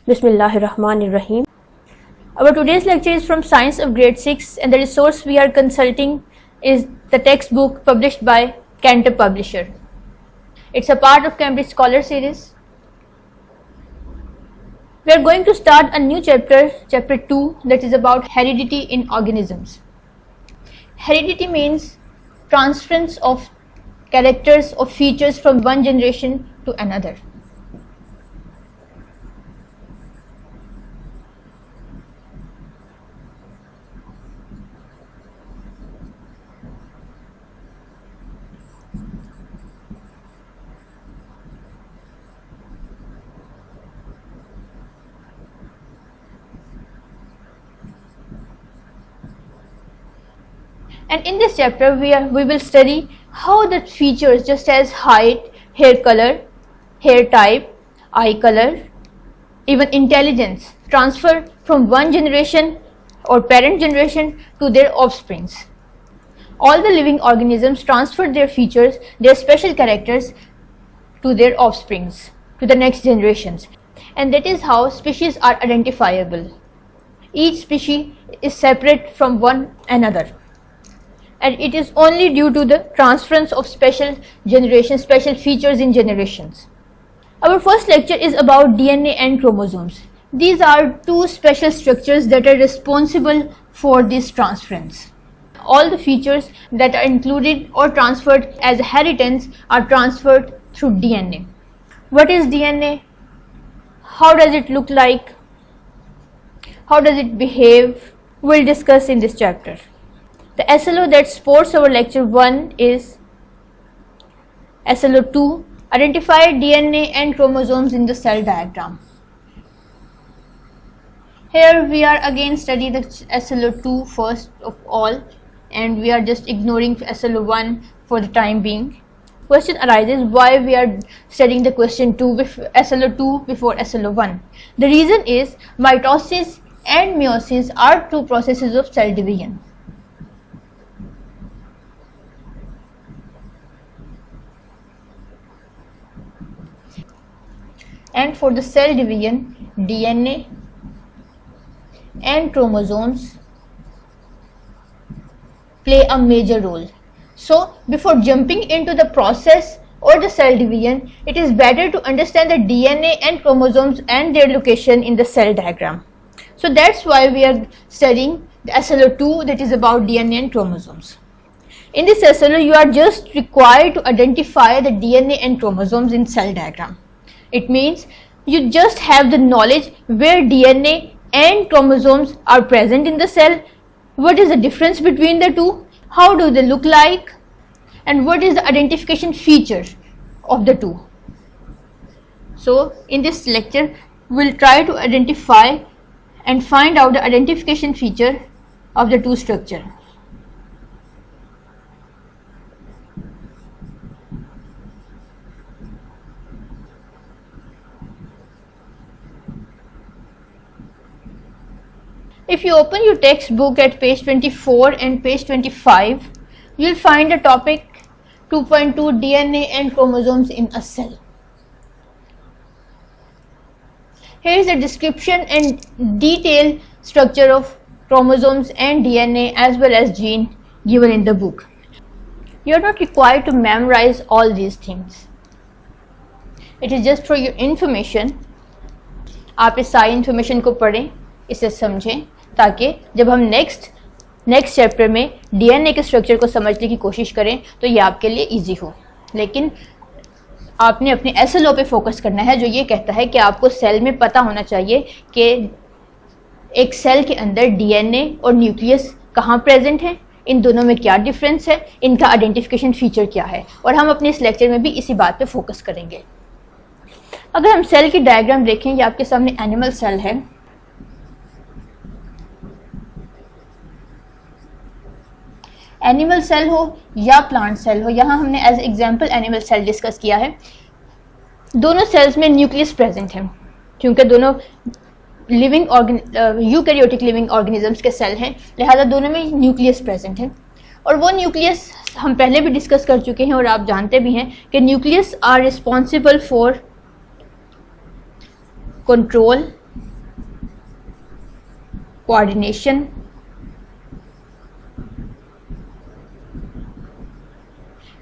Bismillahirrahmanirrahim. Our today's lecture is from Science of Grade 6 and the resource we are consulting is the textbook published by Cantor Publisher. It's a part of Cambridge Scholar series. We are going to start a new chapter, chapter 2, that is about heredity in organisms. Heredity means transference of characters or features from one generation to another. And in this chapter, we will study how the features just as height, hair color, hair type, eye color, even intelligence transfer from one generation or parent generation to their offsprings. All the living organisms transfer their features, their special characters to their offsprings, to the next generations. And that is how species are identifiable. Each species is separate from one another. And it is only due to the transference of special features in generations. Our first lecture is about DNA and chromosomes. These are two special structures that are responsible for this transference. All the features that are included or transferred as inheritance are transferred through DNA. What is DNA? How does it look like? How does it behave? We'll discuss in this chapter. The SLO that supports our lecture 1 is SLO 2, identify DNA and chromosomes in the cell diagram. Here we are again studying the SLO 2 first of all, and we are just ignoring SLO 1 for the time being. Question arises why we are studying the question 2 with SLO 2 before SLO 1. The reason is mitosis and meiosis are two processes of cell division. And for the cell division, DNA and chromosomes play a major role. So, before jumping into the process or the cell division, it is better to understand the DNA and chromosomes and their location in the cell diagram. So, that's why we are studying the SLO 2, that is about DNA and chromosomes. In this SLO, you are just required to identify the DNA and chromosomes in cell diagram. It means you just have the knowledge where DNA and chromosomes are present in the cell, what is the difference between the two, how do they look like, and what is the identification feature of the two. So in this lecture, we'll try to identify and find out the identification feature of the two structures. If you open your textbook at page 24 and page 25, you will find the topic 2.2 DNA and chromosomes in a cell. Here is a description and detailed structure of chromosomes and DNA as well as gene given in the book. You are not required to memorize all these things. It is just for your information. आप इस सारी information को पढ़ें, इसे समझें, ताकि जब हम नेक्स्ट चैप्टर में डीएनए के स्ट्रक्चर को समझने की कोशिश करें तो ये आपके लिए इजी हो. लेकिन आपने अपने एसएलओ पे फोकस करना है जो ये कहता है कि आपको सेल में पता होना चाहिए कि एक सेल के अंदर डीएनए और न्यूक्लियस कहाँ प्रेजेंट है, इन दोनों में क्या डिफरेंस है, इनका आइडेंटिफिकेशन फीचर क्या है, और हम अपने इस लेक्चर में भी इसी बात पे फोकस करेंगे. अगर हम सेल की डायग्राम देखें, ये आपके सामने एनिमल सेल है. एनिमल सेल हो या प्लांट सेल हो, यहाँ हमने as example animal cell discuss किया है. दोनों सेल्स में न्यूक्लियस प्रेजेंट है, क्योंकि दोनों यूकैरियोटिक लिविंग ऑर्गेनिजम्स के सेल हैं, लिहाजा दोनों में न्यूक्लियस प्रेजेंट है. और वो न्यूक्लियस हम पहले भी डिस्कस कर चुके हैं और आप जानते भी हैं कि nucleus are responsible for control, coordination,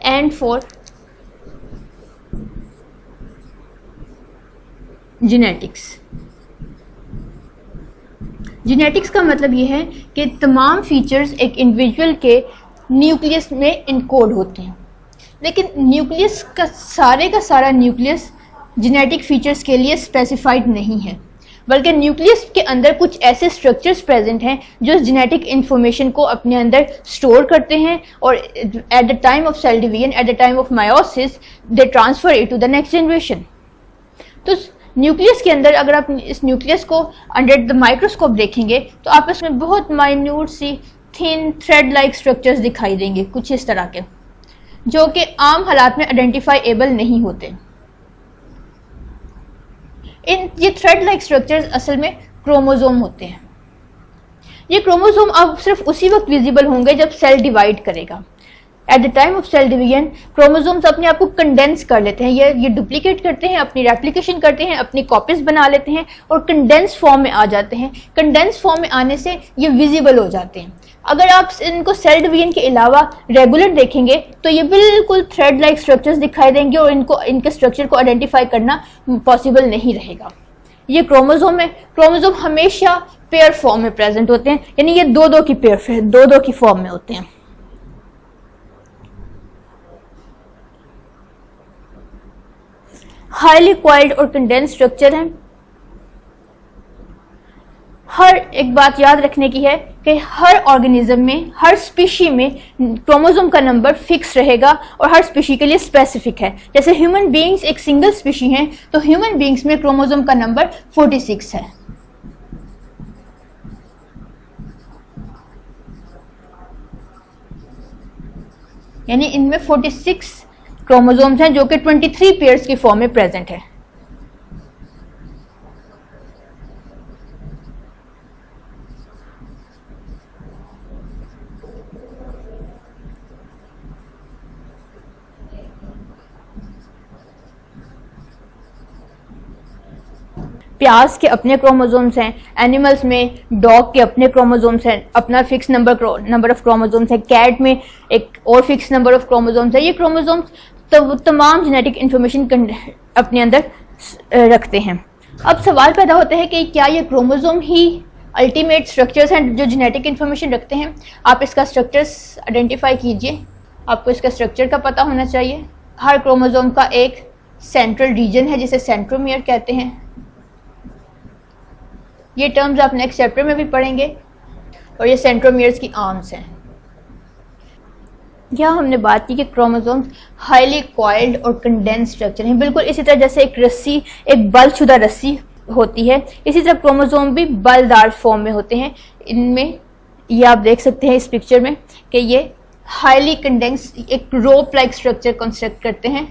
and for genetics. Genetics का मतलब ये है कि तमाम फीचर्स एक इंडिविजुअल के न्यूक्लियस में इनकोड होते हैं, लेकिन न्यूक्लियस का सारा न्यूक्लियस जेनेटिक फीचर्स के लिए स्पेसिफाइड नहीं है, बल्कि न्यूक्लियस के अंदर कुछ ऐसे स्ट्रक्चर्स प्रेजेंट हैं जो जेनेटिक इंफॉर्मेशन को अपने अंदर स्टोर करते हैं और at the time of cell division, at the time of meiosis, they transfer it to the next generation. तो न्यूक्लियस के अंदर अगर आप इस न्यूक्लियस को अंडर द माइक्रोस्कोप देखेंगे तो आप इसमें बहुत माइन्यूट सी थिन थ्रेड लाइक स्ट्रक्चर्स दिखाई देंगे, कुछ इस तरह के, जो कि आम हालात में आइडेंटिफाइएबल नहीं होते। ये थ्रेड लाइक स्ट्रक्चर्स असल में क्रोमोसोम होते हैं। ये क्रोमोसोम अब सिर्फ उसी वक्त विजिबल होंगे जब सेल डिवाइड करेगा। At the time of cell division chromosomes अपने आप को कंडेंस कर लेते हैं, ये डुप्लीकेट करते हैं, अपनी रेप्लिकेशन करते हैं, अपनी कॉपीज बना लेते हैं और कंडेंस फॉर्म में आ जाते हैं। कंडेंस फॉर्म में आने से ये विजिबल हो जाते हैं। अगर आप इनको सेल डिवीजन के अलावा रेगुलर देखेंगे तो ये बिल्कुल थ्रेड लाइक स्ट्रक्चर्स दिखाई देंगे और इनके स्ट्रक्चर को आइडेंटिफाई करना पॉसिबल नहीं रहेगा। ये क्रोमोसोम है, क्रोमोसोम हमेशा पेयर फॉर्म में प्रेजेंट होते हैं, यानी ये दो की पेयर, दो की फॉर्म में होते हैं। हाईली कॉइल्ड और कंडेंस स्ट्रक्चर हैं। हर एक बात याद रखने की है कि हर ऑर्गेनिज्म में, हर स्पीशी में क्रोमोसोम का नंबर फिक्स रहेगा और हर स्पीशी के लिए स्पेसिफिक है। जैसे ह्यूमन बीइंग्स एक सिंगल स्पीशी हैं, तो ह्यूमन बीइंग्स में क्रोमोसोम का नंबर 46 है। यानी इनमें 46 क्रोमोसोम्स हैं जो कि 23 पेयर्स की फॉर्म में प्रेजेंट है। प्याज के अपने क्रोमोसोम्स हैं, एनिमल्स में डॉग के अपने क्रोमोसोम्स हैं, अपना फिक्स नंबर ऑफ क्रोमोसोम्स है, कैट में एक और फिक्स नंबर ऑफ क्रोमोसोम्स है। ये क्रोमोसोम्स तो तमाम जेनेटिक इंफॉर्मेशन अपने अंदर रखते हैं। अब सवाल पैदा होता है कि क्या ये क्रोमोसोम ही अल्टीमेट स्ट्रक्चर्स हैं जो जेनेटिक इंफॉर्मेशन रखते हैं? आप इसका स्ट्रक्चर्स आइडेंटिफाई कीजिए, आपको इसका स्ट्रक्चर का पता होना चाहिए। हर क्रोमोसोम का एक सेंट्रल रीजन है जिसे सेंट्रोमियर कहते हैं। ये टर्म्स आप नेक्स्ट चैप्टर में भी पढ़ेंगे। और ये सेंट्रोमियर्स की आर्म्स हैं। यहाँ हमने बात की कि क्रोमोसोम्स हाईली कॉइल्ड और कंडेंस स्ट्रक्चर हैं। बिल्कुल इसी तरह जैसे एक रस्सी, एक बलशुदा रस्सी होती है, इसी तरह क्रोमोसोम भी बलदार फॉर्म में होते हैं। इनमें ये आप देख सकते हैं इस पिक्चर में कि ये हाईली कंडेंस एक रोप लाइक स्ट्रक्चर कंस्ट्रक्ट करते हैं।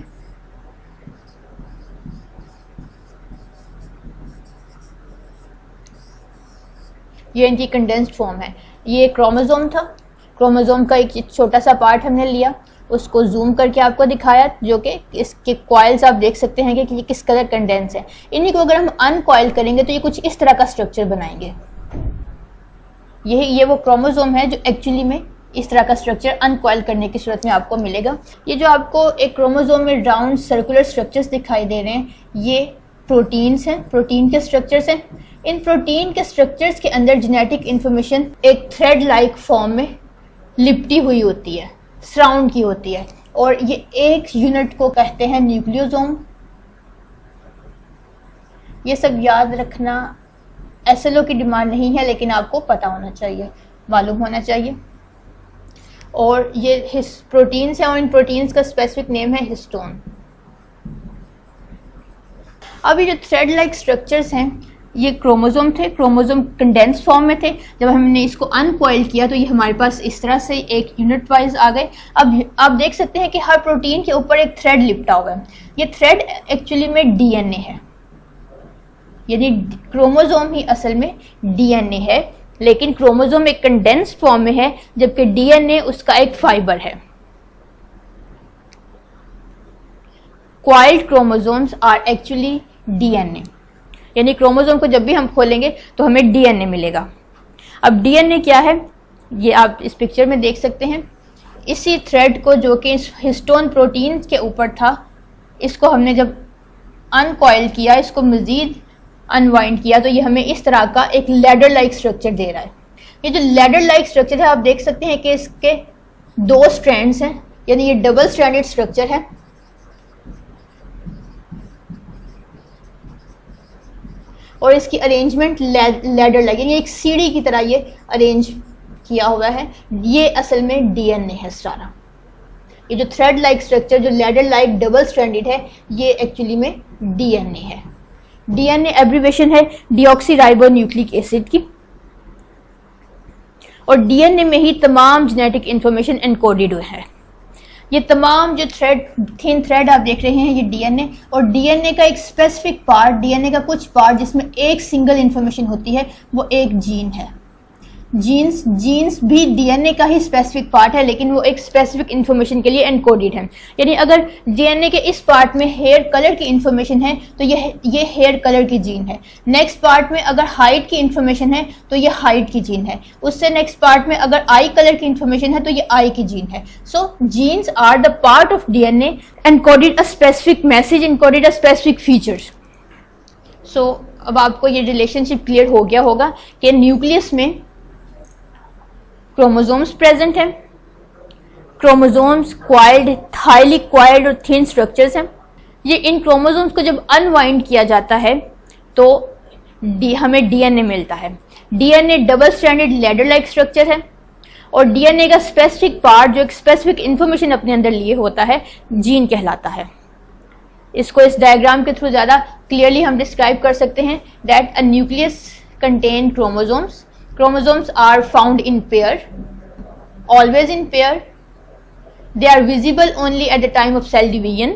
ये इनकी कंडेंस्ड फॉर्म है। ये क्रोमोसोम था, क्रोमोसोम का एक छोटा सा पार्ट हमने लिया, उसको जूम करके आपको दिखाया, जो कि इसके कॉइल्स आप देख सकते हैं कि ये किस कलर कंडेंस है। इन्हीं को अगर हम अनकॉइल करेंगे तो ये कुछ इस तरह का स्ट्रक्चर बनाएंगे। ये वो क्रोमोसोम है जो एक्चुअली में इस तरह का स्ट्रक्चर अनकॉइल करने की सूरत में आपको मिलेगा। ये जो आपको एक क्रोमोसोम में राउंड सर्कुलर स्ट्रक्चर्स दिखाई दे रहे हैं, ये प्रोटीन्स हैं, प्रोटीन के स्ट्रक्चर्स हैं। इन प्रोटीन के स्ट्रक्चर्स के अंदर जेनेटिक इंफॉर्मेशन एक थ्रेड लाइक फॉर्म में लिपटी हुई होती है, सराउंड की होती है, और ये एक यूनिट को कहते हैं न्यूक्लियोसोम। ये सब याद रखना एसएलओ की डिमांड नहीं है, लेकिन आपको पता होना चाहिए, मालूम होना चाहिए। और ये प्रोटीन्स हैं और इन प्रोटीन्स का स्पेसिफिक नेम है हिस्टोन। अब ये जो थ्रेड लाइक स्ट्रक्चर्स हैं, ये क्रोमोसोम थे, क्रोमोसोम कंडेंस फॉर्म में थे। जब हमने इसको अनकॉइल किया तो ये हमारे पास इस तरह से एक यूनिट वाइज आ गए। अब आप देख सकते हैं कि हर प्रोटीन के ऊपर एक थ्रेड लिपटा हुआ है। ये थ्रेड एक्चुअली में डीएनए है, यानी क्रोमोसोम ही असल में डीएनए है, लेकिन क्रोमोसोम एक कंडेंस फॉर्म में है, जबकि डीएनए उसका एक फाइबर है। Coiled chromosomes are actually DNA, यानी क्रोमोसोम को जब भी हम खोलेंगे तो हमें डीएनए मिलेगा। अब डीएनए क्या है ये आप इस पिक्चर में देख सकते हैं। इसी थ्रेड को जो कि इस हिस्टोन प्रोटीन के ऊपर था, इसको हमने जब अनकॉइल किया, इसको मजीद अनवाइंड किया, तो ये हमें इस तरह का एक लैडर लाइक स्ट्रक्चर दे रहा है। ये जो लैडर लाइक स्ट्रक्चर है आप देख सकते हैं कि इसके 2 स्ट्रैंड्स हैं, यानी ये डबल स्ट्रैंडेड स्ट्रक्चर है। और इसकी अरेंजमेंट लैडर लाइक, यानी एक सीढ़ी की तरह ये अरेंज किया हुआ है। ये असल में डीएनए है सारा। ये जो थ्रेड लाइक स्ट्रक्चर, जो लैडर लाइक डबल स्ट्रैंडेड है, ये एक्चुअली में डीएनए है। डीएनए एब्रिविएशन है डीऑक्सीराइबोन्यूक्लिक एसिड की, और डीएनए में ही तमाम जेनेटिक इंफॉर्मेशन एनकोडेड हुए हैं। ये तमाम जो थिन थ्रेड आप देख रहे हैं, ये डीएनए, और डीएनए का एक स्पेसिफिक पार्ट, डीएनए का कुछ पार्ट जिसमें एक सिंगल इंफॉर्मेशन होती है, वो एक जीन है। जीन्स भी डीएनए का ही स्पेसिफिक पार्ट है, लेकिन वो एक स्पेसिफिक इंफॉर्मेशन के लिए एनकोडेड है। यानी अगर डीएनए के इस पार्ट में हेयर कलर की इंफॉर्मेशन है तो ये हेयर कलर की जीन है। नेक्स्ट पार्ट में अगर हाइट की इंफॉर्मेशन है तो ये हाइट की जीन है। उससे नेक्स्ट पार्ट में अगर आई कलर की इंफॉर्मेशन है तो ये आई की जीन है। So genes are the part of DNA encoded a specific message, encoded a specific features. So अब आपको ये रिलेशनशिप क्लियर हो गया होगा कि न्यूक्लियस में क्रोमोसोम्स प्रेजेंट हैं। क्रोमोसोम्स क्वाइल्ड, हाईली क्वाइल्ड और थिन स्ट्रक्चर्स हैं। ये इन क्रोमोसोम्स को जब अनवाइंड किया जाता है तो हमें डीएनए मिलता है। DNA double stranded ladder like structure है, और डीएनए का स्पेसिफिक पार्ट जो एक स्पेसिफिक इंफॉर्मेशन अपने अंदर लिए होता है, जीन कहलाता है। इसको इस डायग्राम के थ्रू ज़्यादा क्लियरली हम डिस्क्राइब कर सकते हैं that a nucleus contain chromosomes. Chromosomes are found in pair, always in pair. They are visible only at the time of cell division.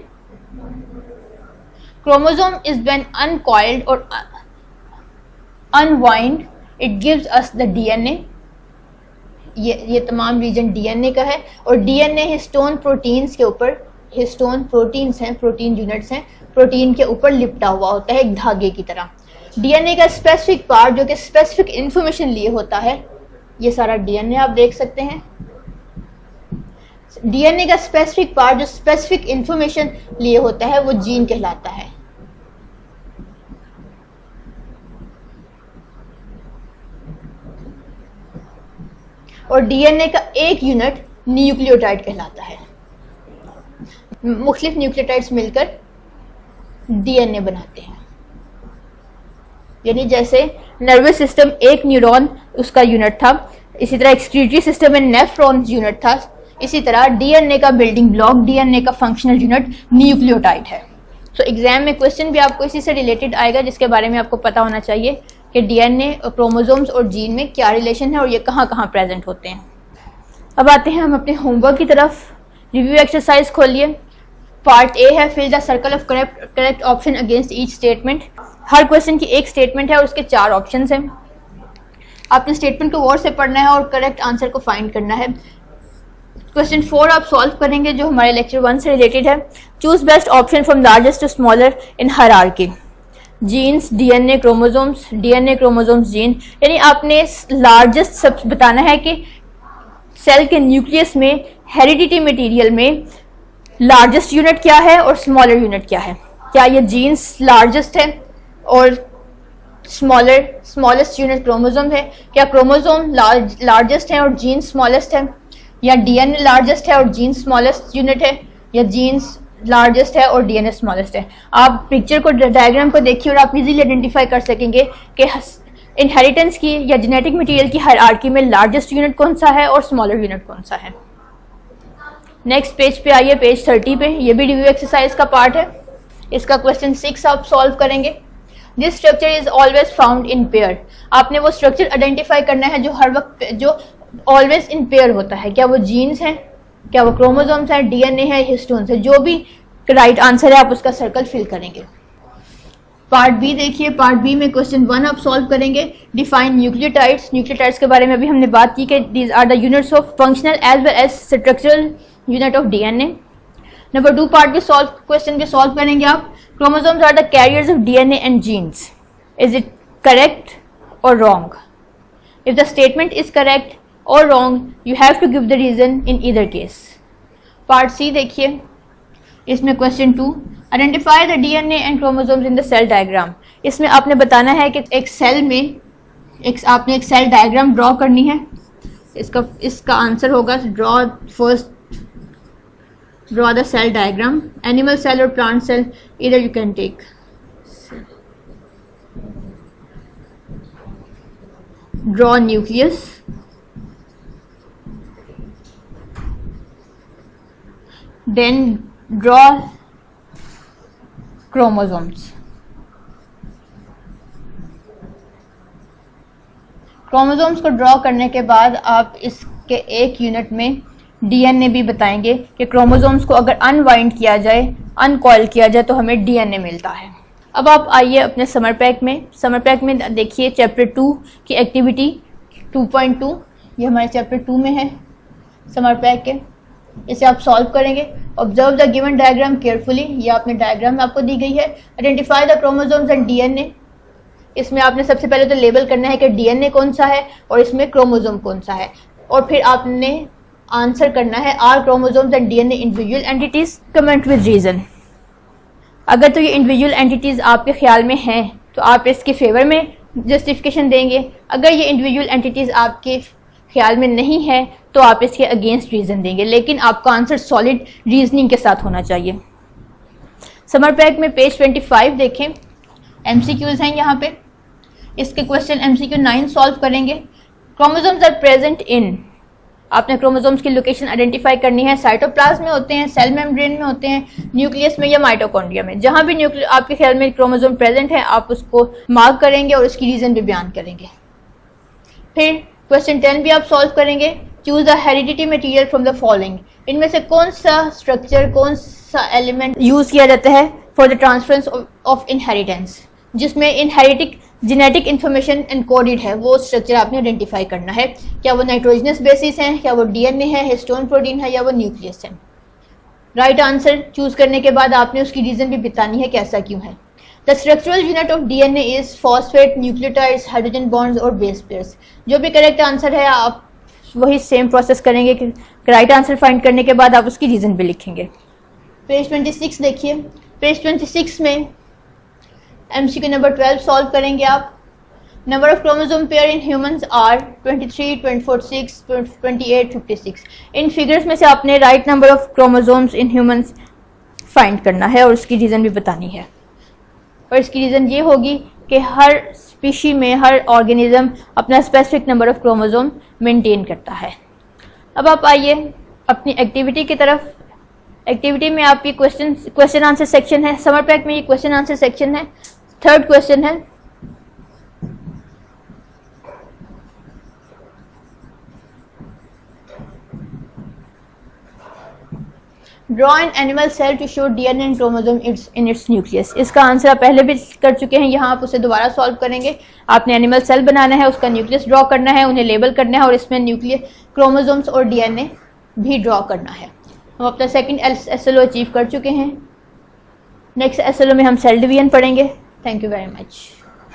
Chromosome is when uncoiled or unwind, it gives us the DNA. ये तमाम reason DNA का है, और DNA histone proteins के ऊपर, histone proteins हैं, protein units हैं, protein के ऊपर लिपटा हुआ होता है एक धागे की तरह। डीएनए का स्पेसिफिक पार्ट जो कि स्पेसिफिक इंफॉर्मेशन लिए होता है, ये सारा डीएनए आप देख सकते हैं। डीएनए का स्पेसिफिक पार्ट जो स्पेसिफिक इंफॉर्मेशन लिए होता है वो जीन कहलाता है। और डीएनए का एक यूनिट न्यूक्लियोटाइड कहलाता है। मुख्तलिफ न्यूक्लियोटाइड्स मिलकर डीएनए बनाते हैं। यानी जैसे नर्वस सिस्टम एक न्यूरॉन उसका यूनिट था, इसी तरह एक्सक्रीटरी सिस्टम में नेफ्रॉन यूनिट था, इसी तरह डीएनए का बिल्डिंग ब्लॉक, डीएनए का फंक्शनल यूनिट न्यूक्लियोटाइड है। सो एग्जाम में क्वेश्चन भी आपको इसी से रिलेटेड आएगा, जिसके बारे में आपको पता होना चाहिए कि डीएनए और क्रोमोसोम्स और जीन में क्या रिलेशन है और ये कहाँ कहाँ प्रेजेंट होते हैं। अब आते हैं हम अपने होमवर्क की तरफ। रिव्यू एक्सरसाइज खोलिए। पार्ट ए है fill the circle of correct option against each statement. हर क्वेश्चन की एक स्टेटमेंट है और उसके 4 ऑप्शंस हैं। आपने स्टेटमेंट को गौर से पढ़ना है और करेक्ट आंसर को फाइंड करना है। क्वेश्चन 4 आप सॉल्व करेंगे जो हमारे लेक्चर 1 से रिलेटेड है। Choose best option from largest to smaller in hierarchy. Genes, DNA, chromosomes, DNA, chromosomes, gene, यानी आपने लार्जेस्ट सब बताना है कि सेल के न्यूक्लियस में हेरिडिटी मटेरियल में लार्जेस्ट यूनिट क्या है और स्मॉलर यूनिट क्या है। क्या ये जीन्स लार्जेस्ट है और स्मॉलेस्ट यूनिट क्रोमोसोम है? क्या क्रोमोसोम लार्जेस्ट है और जीन्स स्मॉलेस्ट है? या डीएनए लार्जेस्ट है और जीन्स स्मॉलेस्ट यूनिट है? या जीन्स लार्जेस्ट है और डीएनए स्मॉलेस्ट है? आप पिक्चर को, डायग्राम को देखिए और आप इजीली आइडेंटिफाई कर सकेंगे कि इनहेरिटेंस की या जेनेटिक मटेरियल की हायरार्की में लार्जेस्ट यूनिट कौन सा है और स्मॉलर यूनिट कौन सा है। नेक्स्ट पेज पे आइए, पेज 30 पे। ये भी रिव्यू एक्सरसाइज का पार्ट है। इसका क्वेश्चन 6 आप सॉल्व करेंगे। This structure is always found in pair. आपने वो स्ट्रक्चर आइडेंटिफाई करना है जो हर वक्त, जो ऑलवेज इन पेयर होता है। क्या वो जीन्स हैं, क्या वो क्रोमोसोम्स हैं, डीएनए है, हिस्टोन्स है? जो भी राइट आंसर है आप उसका सर्कल फिल करेंगे। पार्ट बी देखिए। पार्ट बी में क्वेश्चन 1 आप सॉल्व करेंगे। Define nucleotides. न्यूक्लियोटाइड्स के बारे में अभी हमने बात की कि these are the units of functional as well as structural unit of DNA. Number 2 part के क्वेश्चन के सॉल्व करेंगे आप। Chromosomes are the carriers of DNA and genes. Is it correct or wrong? If the statement is correct or wrong, you have to give the reason in either case. Part C देखिए, इसमें question 2, identify the DNA and chromosomes in the cell diagram. इसमें आपने बताना है कि एक cell में आपने एक सेल डायग्राम ड्रॉ करनी है। इसका आंसर होगा draw the cell diagram, animal cell or plant cell, either you can take. Draw nucleus, then draw chromosomes. Chromosomes को ड्रॉ करने के बाद आप इसके एक यूनिट में डीएनए भी बताएंगे कि क्रोमोसोम्स को अगर अनवाइंड किया जाए, अनकॉइल किया जाए तो हमें डीएनए मिलता है। अब आप आइए अपने समर पैक में देखिए चैप्टर 2 की एक्टिविटी 2.2, ये हमारे चैप्टर 2 में है समर पैक के। इसे आप सॉल्व करेंगे। Observe the given diagram carefully, ये आपने डायग्राम आपको दी गई है। Identify the chromosomes and DNA, इसमें आपने सबसे पहले तो लेबल करना है कि डीएनए कौन सा है और इसमें क्रोमोसोम कौन सा है, और फिर आपने आंसर करना है are chromosomes and DNA individual entities, comment with reason. अगर तो ये इंडिविजुअल एंटिटीज आपके ख्याल में हैं तो आप इसके फेवर में जस्टिफिकेशन देंगे। अगर ये इंडिविजुअल एंटिटीज आपके ख्याल में नहीं है तो आप इसके अगेंस्ट रीजन देंगे, लेकिन आपका आंसर सॉलिड रीजनिंग के साथ होना चाहिए। समर पैक में पेज 25 देखें, एमसीक्यूज हैं यहाँ पे। इसके क्वेश्चन एमसीक्यू 9 सॉल्व करेंगे। क्रोमोसोम्स आर प्रेजेंट इन, आपने क्रोमोसोम्स की लोकेशन आइडेंटिफाई करनी है। साइटोप्लाज्म में होते हैं, सेल मेम्ब्रेन में होते हैं, न्यूक्लियस में या माइटोकॉन्ड्रिया में। जहां भी आपके ख्याल में क्रोमोसोम प्रेजेंट है आप उसको मार्क करेंगे और उसकी रीजन भी बयान करेंगे। फिर क्वेश्चन 10 भी आप सॉल्व करेंगे। Choose the heredity material from the following, इनमें से कौन सा स्ट्रक्चर, कौन सा एलिमेंट यूज किया जाता है for the transference of inheritance, जिसमें इनहेरिटिक जेनेटिक इन्फॉर्मेशन एनकोडेड है, वो स्ट्रक्चर आपने आइडेंटिफाई करना है। क्या वो नाइट्रोजनस बेसिस है, क्या वो डीएनए है, हिस्टोन प्रोटीन है, या वो न्यूक्लियस है। राइट आंसर चूज करने के बाद आपने उसकी रीजन भी बतानी है कि ऐसा क्यों है। The structural unit of DNA is phosphate, nucleotides, hydrogen bonds और बेस पेयर्स। जो भी करेक्ट आंसर है आप वही सेम प्रोसेस करेंगे कि राइट आंसर फाइंड करने के बाद आप उसकी रीजन भी लिखेंगे। पेज 26 देखिए, पेज 26 में एमसीक्यू नंबर 12 सॉल्व करेंगे आप। Number of chromosome pair in humans are 23, 24, 28, 56। In figures में से आपने right number of chromosomes in humans find करना है और उसकी रीज़न भी बतानी है। और इसकी रीज़न ये होगी कि हर स्पीशी में, हर ऑर्गेनिज्म अपना specific number of chromosome maintain करता है। अब आप आइए अपनी एक्टिविटी की तरफ। एक्टिविटी में आपकी क्वेश्चन आंसर सेक्शन है। समर पैक में ये क्वेश्चन आंसर सेक्शन है। थर्ड क्वेश्चन है, draw an animal cell to show DNA and chromosome in its nucleus. इसका आंसर आप पहले भी कर चुके हैं, यहाँ आप उसे दोबारा सॉल्व करेंगे। आपने एनिमल सेल बनाना है, उसका न्यूक्लियस ड्रॉ करना है, उन्हें लेबल करना है और इसमें न्यूक्लियस, क्रोमोसोम्स और डीएनए भी ड्रॉ करना है। हम अपना सेकंड एसएलओ अचीव कर चुके हैं। नेक्स्ट एसएलओ में हम सेल डिवीजन पढ़ेंगे। Thank you very much.